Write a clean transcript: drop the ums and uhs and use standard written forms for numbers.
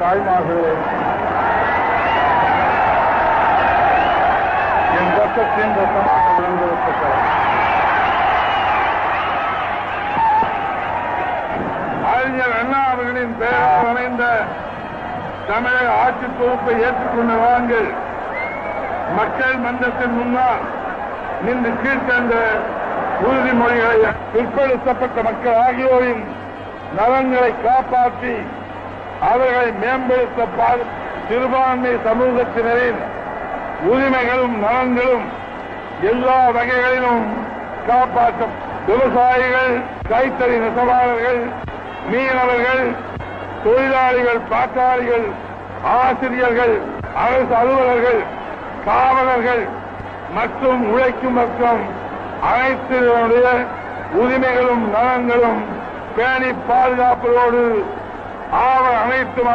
தாய்மார்களே, என் ரத்தத்தின் ரத்தமாக விளங்குவதற்காக அறிஞர் அண்ணா அவர்களின் பெயரால் அமைந்த தமிழக ஆட்சி தொகுப்பை ஏற்றுக்கொண்ட வாங்கள் மக்கள் மன்றத்தின் முன்னால் நின்று கீழ்கண்ட உறுதிமொழிகளை பிற்படுத்தப்பட்ட மக்கள் ஆகியோரின் நலன்களை காப்பாற்றி அவர்களை மேம்படுத்த சிறுபான்மை சமூகத்தினரின் உரிமைகளும் நலன்களும் எல்லா வகைகளிலும் காப்பாற்றும் விவசாயிகள், கைத்தறி நெசவாளர்கள், மீனவர்கள், தொழிலாளிகள், பாட்டாளிகள், ஆசிரியர்கள், அரசு அலுவலர்கள், காவலர்கள் மற்றும் உழைக்கும் மக்கள் அனைத்தினுடைய உரிமைகளும் நலன்களும் பேணி பாதுகாப்பதோடு அனைத்து